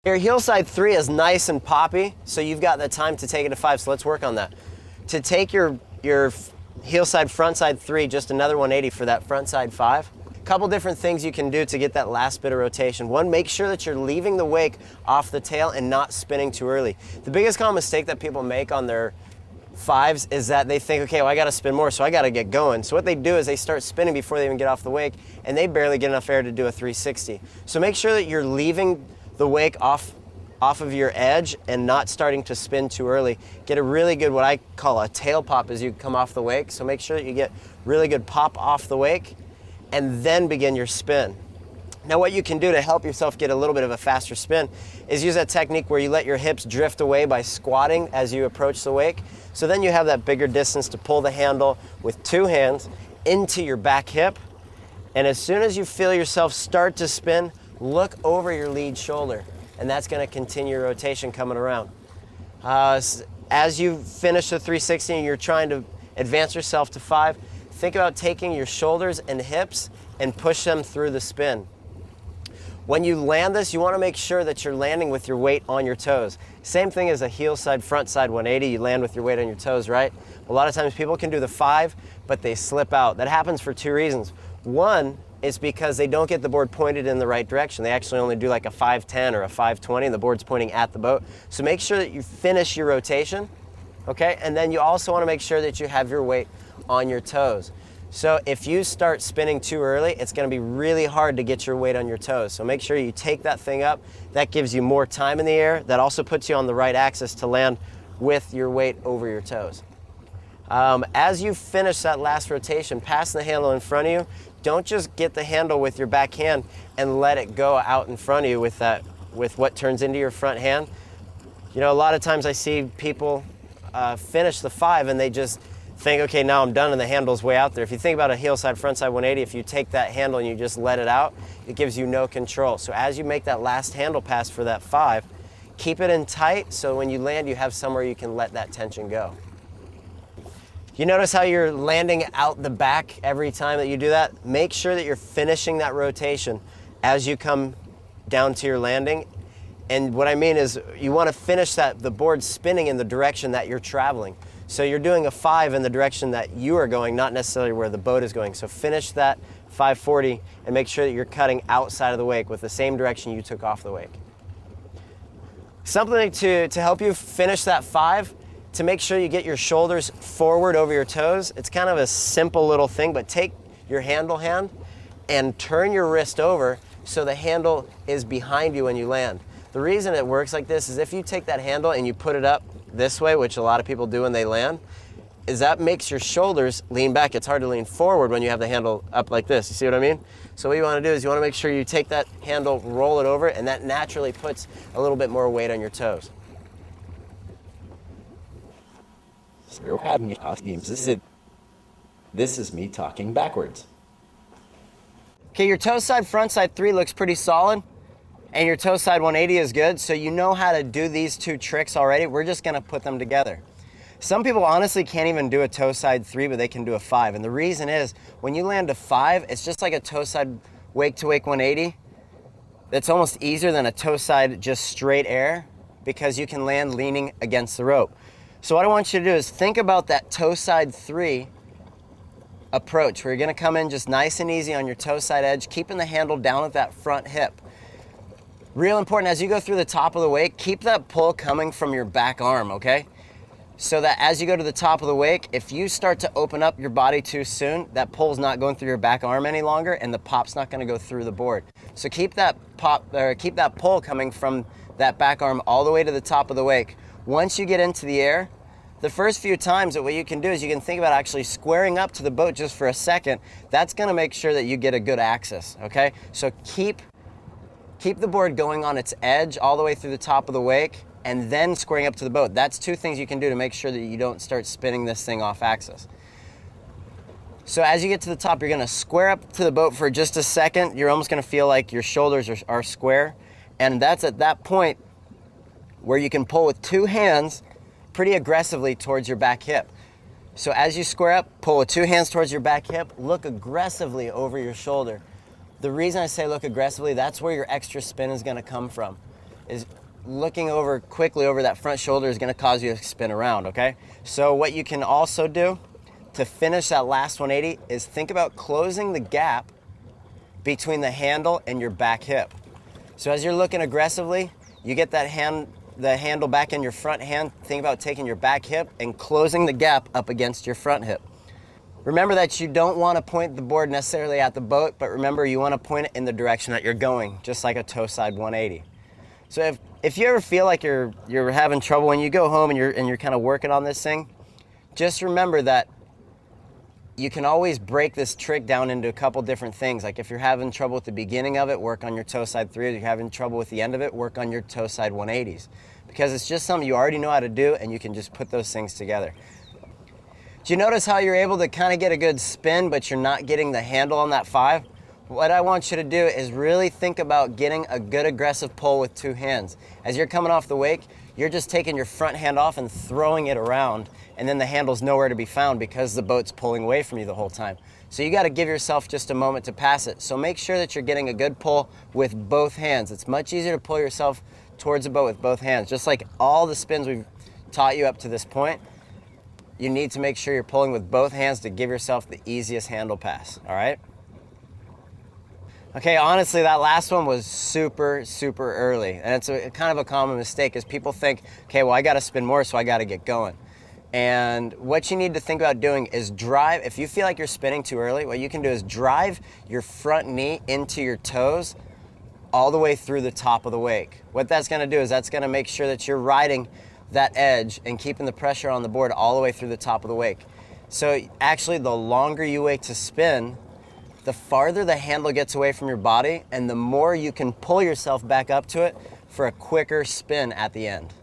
Your heel side 3 is nice and poppy, so you've got the time to take it to 5, so let's work on that. To take your heel side front side 3, just another 180 for that front side 5. A couple different things you can do to get that last bit of rotation. One, make sure that you're leaving the wake off the tail and not spinning too early. The biggest common mistake that people make on their 5s is that they think, okay, well, I gotta spin more, so I gotta get going. So what they do is they start spinning before they even get off the wake, and they barely get enough air to do a 360. So make sure that you're leaving the wake off of your edge and not starting to spin too early. Get a really good, what I call a tail pop as you come off the wake. So make sure that you get really good pop off the wake and then begin your spin. Now what you can do to help yourself get a little bit of a faster spin is use that technique where you let your hips drift away by squatting as you approach the wake. So then you have that bigger distance to pull the handle with 2 hands into your back hip. And as soon as you feel yourself start to spin, look over your lead shoulder, and that's going to continue your rotation coming around. As you finish the 360 and you're trying to advance yourself to 5, think about taking your shoulders and hips and push them through the spin. When you land this, you want to make sure that you're landing with your weight on your toes. Same thing as a heel side, front side 180, you land with your weight on your toes, right? A lot of times people can do the 5, but they slip out. That happens for 2 reasons. One, is because they don't get the board pointed in the right direction. They actually only do like a 510 or a 520 and the board's pointing at the boat. So make sure that you finish your rotation, okay? And then you also want to make sure that you have your weight on your toes. So if you start spinning too early, it's going to be really hard to get your weight on your toes. So make sure you take that thing up. That gives you more time in the air. That also puts you on the right axis to land with your weight over your toes. As you finish that last rotation, pass the handle in front of you. Don't just get the handle with your back hand and let it go out in front of you with what turns into your front hand. You know, a lot of times I see people finish the 5 and they just think, okay, now I'm done, and the handle's way out there. If you think about a heel side, front side 180, if you take that handle and you just let it out, it gives you no control. So as you make that last handle pass for that 5, keep it in tight so when you land, you have somewhere you can let that tension go. You notice how you're landing out the back every time that you do that? Make sure that you're finishing that rotation as you come down to your landing. And what I mean is you want to finish the board spinning in the direction that you're traveling. So you're doing a 5 in the direction that you are going, not necessarily where the boat is going. So finish that 540 and make sure that you're cutting outside of the wake with the same direction you took off the wake. Something to help you finish that 5, to make sure you get your shoulders forward over your toes. It's kind of a simple little thing, but take your handle hand and turn your wrist over so the handle is behind you when you land. The reason it works like this is if you take that handle and you put it up this way, which a lot of people do when they land, is that makes your shoulders lean back. It's hard to lean forward when you have the handle up like this. You see what I mean? So what you want to do is you want to make sure you take that handle, roll it over, and that naturally puts a little bit more weight on your toes. This is me talking backwards. Okay, your toe side, front side 3 looks pretty solid, and your toe side 180 is good, so you know how to do these 2 tricks already. We're just gonna put them together. Some people honestly can't even do a toe side 3, but they can do a 5, and the reason is, when you land a 5, it's just like a toe side wake to wake 180. That's almost easier than a toe side just straight air, because you can land leaning against the rope. So what I want you to do is think about that toe side 3 approach, where you're gonna come in just nice and easy on your toe side edge, keeping the handle down at that front hip. Real important, as you go through the top of the wake, keep that pull coming from your back arm, okay? So that as you go to the top of the wake, if you start to open up your body too soon, that pull's not going through your back arm any longer, and the pop's not gonna go through the board. So keep that pull coming from that back arm all the way to the top of the wake. Once you get into the air, the first few times that what you can do is you can think about actually squaring up to the boat just for a second. That's gonna make sure that you get a good axis, okay? So keep the board going on its edge all the way through the top of the wake and then squaring up to the boat. That's 2 things you can do to make sure that you don't start spinning this thing off axis. So as you get to the top, you're gonna square up to the boat for just a second. You're almost gonna feel like your shoulders are square. And that's at that point where you can pull with 2 hands pretty aggressively towards your back hip. So as you square up, pull with 2 hands towards your back hip, look aggressively over your shoulder. The reason I say look aggressively, that's where your extra spin is gonna come from. is looking over quickly over that front shoulder is gonna cause you to spin around, okay? So what you can also do to finish that last 180 is think about closing the gap between the handle and your back hip. So as you're looking aggressively, you get the handle back in your front hand, think about taking your back hip and closing the gap up against your front hip. Remember that you don't want to point the board necessarily at the boat, but remember you want to point it in the direction that you're going, just like a toe side 180. So if you ever feel like you're having trouble when you go home and you're kind of working on this thing, just remember that you can always break this trick down into a couple different things. Like if you're having trouble with the beginning of it, work on your toe side 3. If you're having trouble with the end of it, work on your toe side 180s. Because it's just something you already know how to do, and you can just put those things together. Do you notice how you're able to kind of get a good spin, but you're not getting the handle on that 5? What I want you to do is really think about getting a good aggressive pull with 2 hands. As you're coming off the wake, you're just taking your front hand off and throwing it around, and then the handle's nowhere to be found because the boat's pulling away from you the whole time. So you gotta give yourself just a moment to pass it. So make sure that you're getting a good pull with both hands. It's much easier to pull yourself towards the boat with both hands. Just like all the spins we've taught you up to this point, you need to make sure you're pulling with both hands to give yourself the easiest handle pass, all right? Okay, honestly, that last one was super, super early. And it's kind of a common mistake is people think, okay, well, I gotta spin more, so I gotta get going. And what you need to think about doing is drive. If you feel like you're spinning too early, what you can do is drive your front knee into your toes all the way through the top of the wake. What that's gonna do is that's gonna make sure that you're riding that edge and keeping the pressure on the board all the way through the top of the wake. So actually, the longer you wait to spin, the farther the handle gets away from your body, and the more you can pull yourself back up to it for a quicker spin at the end.